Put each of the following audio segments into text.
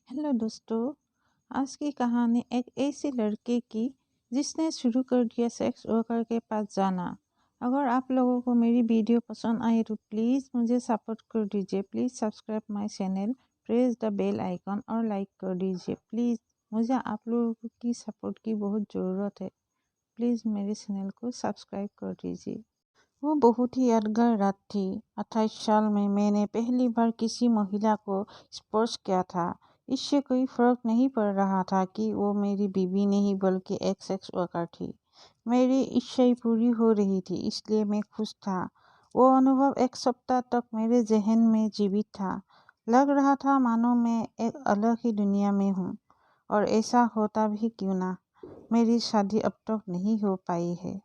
Hello दोस्तों। आज की कहानी एक ऐसी लड़की की जिसने शुरू कर दिया सेक्स वर्कर के पास जाना। अगर आप लोगों को मेरी वीडियो पसंद आए तो प्लीज़ मुझे सपोर्ट कर दीजिए। Please subscribe my channel, press the bell icon और लाइक कर दीजिए। प्लीज़ मुझे आप लोगों की सपोर्ट की बहुत ज़रूरत है। प्लीज़ मेरे चैनल को सब्सक्राइब कर दीजिए। वो बहुत ही यादगार रात थी। 28 साल में मैंने पहली बार किसी महिला को स्पर्श किया था। इससे कोई फर्क नहीं पड़ रहा था कि वो मेरी बीवी नहीं बल्कि एक सेक्स वर्कर थी। मेरी इच्छा पूरी हो रही थी, इसलिए मैं खुश था। वो अनुभव एक सप्ताह तक मेरे जहन में जीवित था। लग रहा था मानो मैं एक अलग ही दुनिया में हूँ। और ऐसा होता भी क्यों ना, मेरी शादी अब तक नहीं हो पाई है।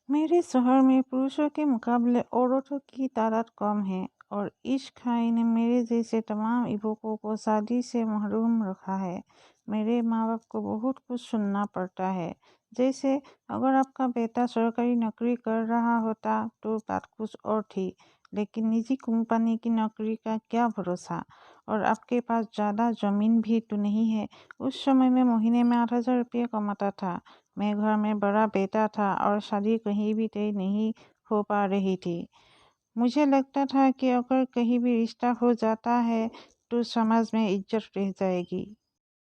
मेरे शहर में पुरुषों के मुकाबले औरतों की तादाद कम है और इस खाई ने मेरे जैसे तमाम युवकों को शादी से महरूम रखा है। मेरे माँ बाप को बहुत कुछ सुनना पड़ता है, जैसे अगर आपका बेटा सरकारी नौकरी कर रहा होता तो बात कुछ और थी, लेकिन निजी कंपनी की नौकरी का क्या भरोसा। और आपके पास ज़्यादा ज़मीन भी तो नहीं है। उस समय में महीने में 8,000 रुपये कमाता था। मैं घर में बड़ा बेटा था और शादी कहीं भी तय नहीं हो पा रही थी। मुझे लगता था कि अगर कहीं भी रिश्ता हो जाता है तो समाज में इज्जत रह जाएगी।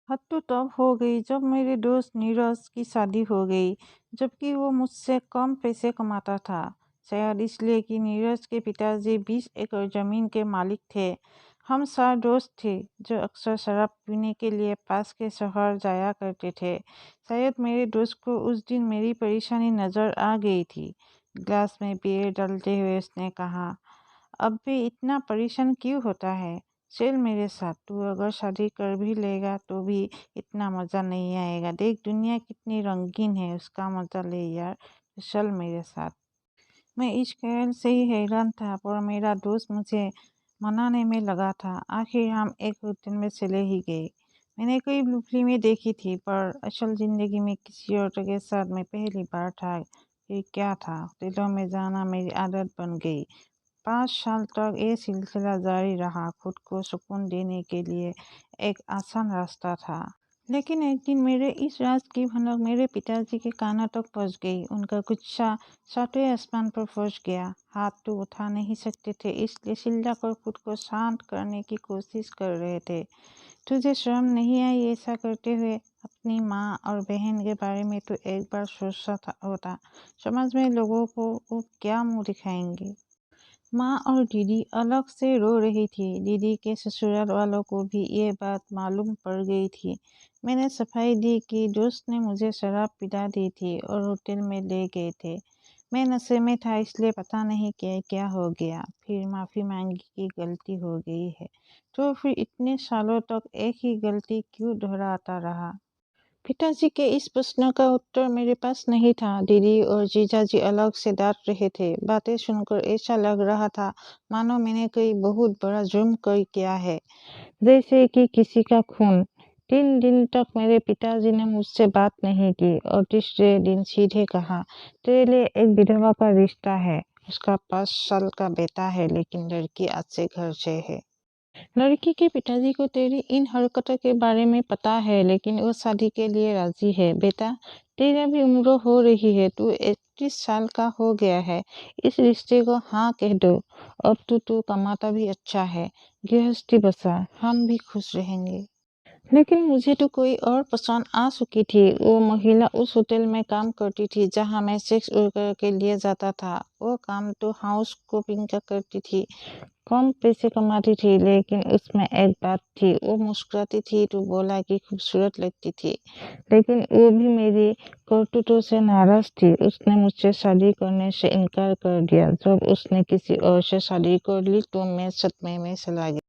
हद तो तब हो गई जब मेरे दोस्त नीरज की शादी हो गई, जबकि वो मुझसे कम पैसे कमाता था। शायद इसलिए कि नीरज के पिताजी 20 एकड़ जमीन के मालिक थे। हम 4 दोस्त थे जो अक्सर शराब पीने के लिए पास के शहर जाया करते थे। शायद मेरे दोस्त को उस दिन मेरी परेशानी नजर आ गई थी। ग्लास में बियर डालते हुए उसने कहा, अब भी इतना परेशान क्यों होता है? चल मेरे साथ। तू अगर शादी कर भी लेगा तो भी इतना मज़ा नहीं आएगा। देख दुनिया कितनी रंगीन है, उसका मज़ा ले यार। तो चल मेरे साथ। मैं इस ख्याल से ही हैरान था, पर मेरा दोस्त मुझे मनाने में लगा था। आखिर हम एक होटल में चले ही गए। मैंने कई फिल्में देखी थी, पर असल ज़िंदगी में किसी और के साथ मैं पहली बार था। ये क्या था? होटलों में जाना मेरी आदत बन गई। 5 साल तक ये सिलसिला जारी रहा। खुद को सुकून देने के लिए एक आसान रास्ता था। लेकिन एक दिन मेरे इस राज की भनक मेरे पिताजी के कानों तक पहुंच गई। उनका गुस्सा सातवें आसमान पर पहुंच गया। हाथ तो उठा नहीं सकते थे, इसलिए चिल्लाकर खुद को शांत करने की कोशिश कर रहे थे। तुझे शर्म नहीं आई ऐसा करते हुए? अपनी माँ और बहन के बारे में तो एक बार सोचा होता। समाज में लोगों को वो क्या मुंह दिखाएंगे। माँ और दीदी अलग से रो रही थी। दीदी के ससुराल वालों को भी ये बात मालूम पड़ गई थी। मैंने सफाई दी कि दोस्त ने मुझे शराब पिला दी थी और होटल में ले गए थे। मैं नशे में था, इसलिए पता नहीं क्या क्या हो गया। फिर माफ़ी मांगी कि गलती हो गई है। तो फिर इतने सालों तक एक ही गलती क्यों दोहराता रहा? पिताजी के इस प्रश्न का उत्तर मेरे पास नहीं था। दीदी और जीजाजी अलग से डांट रहे थे। बातें सुनकर ऐसा लग रहा था मानो मैंने कोई बहुत बड़ा जुर्म कर किया है, जैसे कि किसी का खून। 3 दिन तक मेरे पिताजी ने मुझसे बात नहीं की और तीसरे दिन सीधे कहा, तेरे लिए एक विधवा का रिश्ता है। उसका 5 साल का बेटा है, लेकिन लड़की आज से घर से है। लड़की के पिताजी को तेरी इन हरकतों के बारे में पता है, लेकिन वो शादी के लिए राजी है। बेटा, तेरा भी उम्र हो रही है, तू 31 साल का हो गया है। इस रिश्ते को हाँ कह दो। अब तू कमाता भी अच्छा है। गृहस्थी बसा, हम भी खुश रहेंगे। लेकिन मुझे तो कोई और पसंद आ चुकी थी। वो महिला उस होटल में काम करती थी जहां मैं सेक्स वर्कर के लिए जाता था। वो काम तो हाउस कीपिंग का करती थी। कम पैसे कमाती थी, लेकिन उसमें एक बात थी, वो मुस्कुराती थी तो बोला कि खूबसूरत लगती थी। लेकिन वो भी मेरी करतूतों से नाराज थी। उसने मुझसे शादी करने से इनकार कर दिया। जब उसने किसी और से शादी कर ली तो मैं सदमे में चला गया।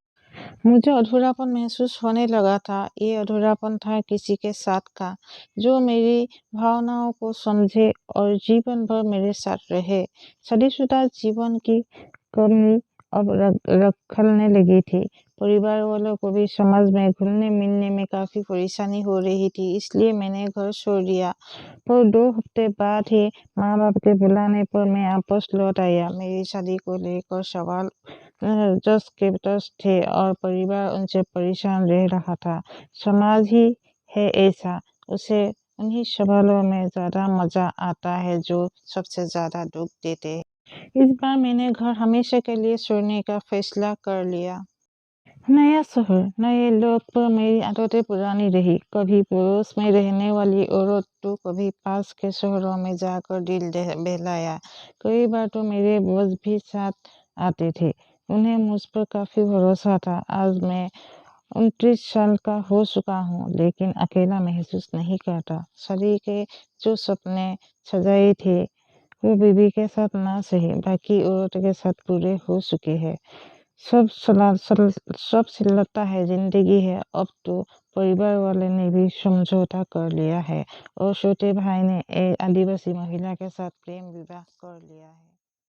मुझे अधूरापन महसूस होने लगा था। ये अधूरापन था किसी के साथ का जो मेरी भावनाओं को समझे और जीवन भर मेरे साथ रहे। शादीशुदा जीवन की कमी अब खलने लगी थी। परिवार वालों को भी समाज में घुलने मिलने में काफी परेशानी हो रही थी, इसलिए मैंने घर छोड़ दिया। पर 2 हफ्ते बाद ही माँ बाप के बुलाने पर मैं वापस लौट आया। मेरी शादी को लेकर सवाल जस्ट कैप्टर्स थे और परिवार उनसे परेशान रह रहा था। समाज ही है ऐसा, उसे उन्हीं सवालों में ज़्यादा मज़ा आता है जो सबसे ज़्यादा दुख देते हैं। इस बार मैंने घर हमेशा के लिए छोड़ने का फैसला कर लिया। नया शहर, नए लोग, पर मेरी आदतें पुरानी रही। कभी पड़ोस में रहने वाली औरत तो कभी पास के शहरों में जाकर दिल बहलाया। कई बार तो मेरे बॉस भी साथ आते थे। उन्हें मुझ पर काफ़ी भरोसा था। आज मैं 29 साल का हो चुका हूँ, लेकिन अकेला महसूस नहीं करता। शादी के जो सपने सजाए थे वो बीवी के साथ ना सही, बाकी औरतों के साथ पूरे हो चुके हैं। सब सिलता है, जिंदगी है। अब तो परिवार वाले ने भी समझौता कर लिया है और छोटे भाई ने एक आदिवासी महिला के साथ प्रेम विवाह कर लिया है।